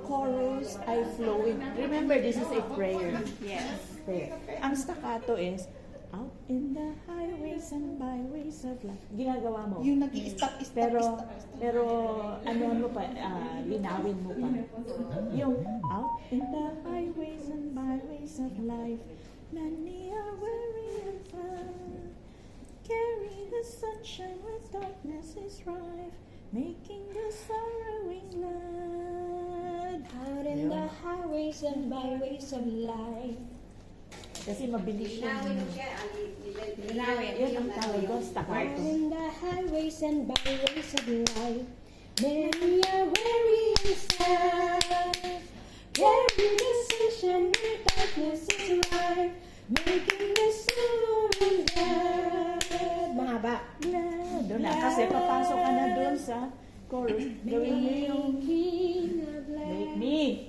chorus ay flowing. Remember, this is a prayer. Yes. Prayer. Ang staccato is, out in the highways and byways of life. Ginagawa mo. Yung nag-i-stop, Pero, ano mo pa, linawin mo pa. Yung, out in the highways and byways of life, many are weary and far. Carry the sunshine where darkness is rife, making the sorrowing glad. Out in the highways and byways of life. Kasi mabilis siya. Linawin. Yan ang tawag doon, Out staccato. in the highways and byways of life, many are weary and sad. Carry the sunshine where darkness is rife, making the sorrowing glad. Mahaba. Doon na, kasi papasok ka na doon sa chorus. Gawin mo yung make me.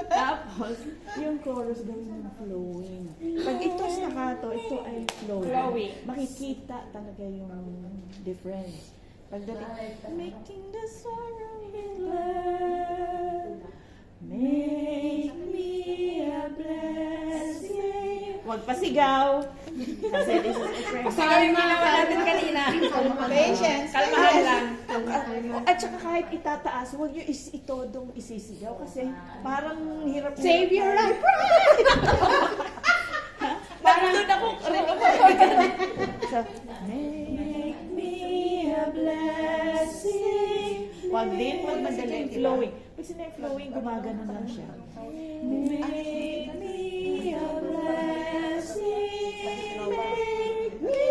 Tapos, yung chorus gawin mo flowing. Pag ito staccato, ito ay flowing. Flowing. Makikita talaga yung difference. Pagdating, making the sorrow glad, make me a blessing. Huwag pasigaw. Kasi this is a prayer. Kasi yung ginawa natin kanina. Patience. Kalmahan lang. At saka kahit itataas, huwag nyo itodong isisigaw kasi parang hirap. Savior, I Parang doon ako rin so, make me a blessing. Huwag din, huwag madaling flowing. Pag sinay flowing, gumagano lang siya. Make me a blessing. Make me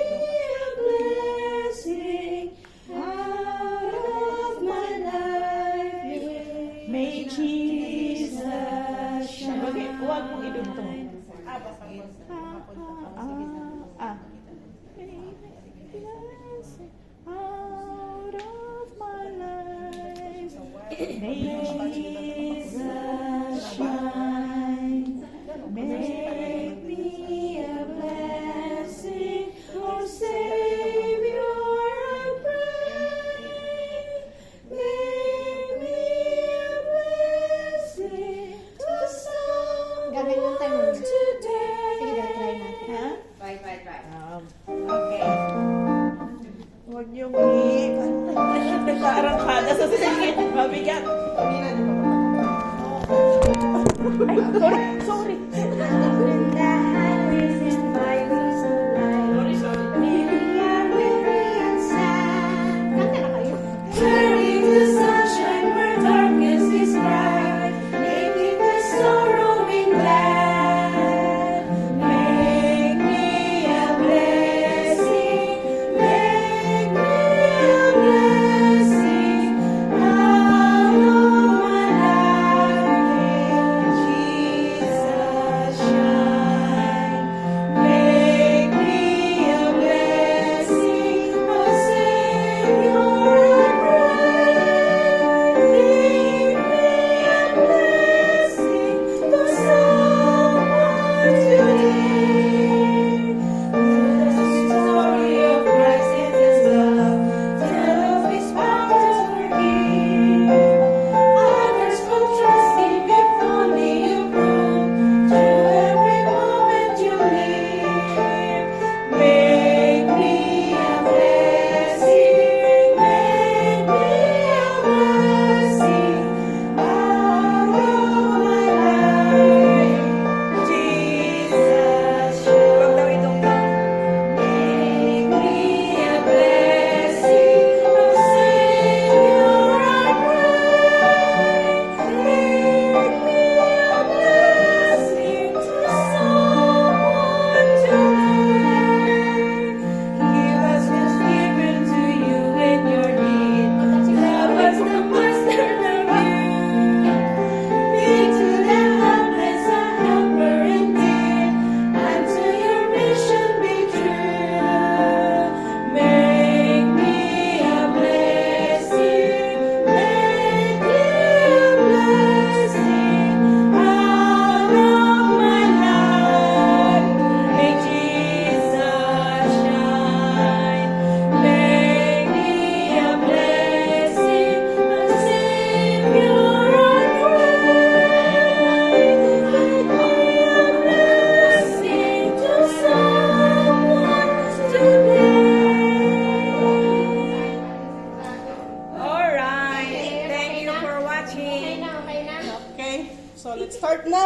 a blessing. Out of my life, may Jesus shine. Huwag mong idugtong. Out of my life, may Jesus shine. Make me a blessing, oh Savior, I pray. Make me a blessing to someone Gagawin lang tayo. today. Sige, try natin. Ha? Try. Okay. Huwag niyong nagkaarangkada sa sasakit. Mabigat. Ay, sorry. Out in the highways and byways of life, many are weary and sad. Kanta na kayo. Turning the sunshine where darkness is bright, making the sorrowing glad. Make me a blessing, make me a blessing. Out of my life, may Jesus shine. Start na!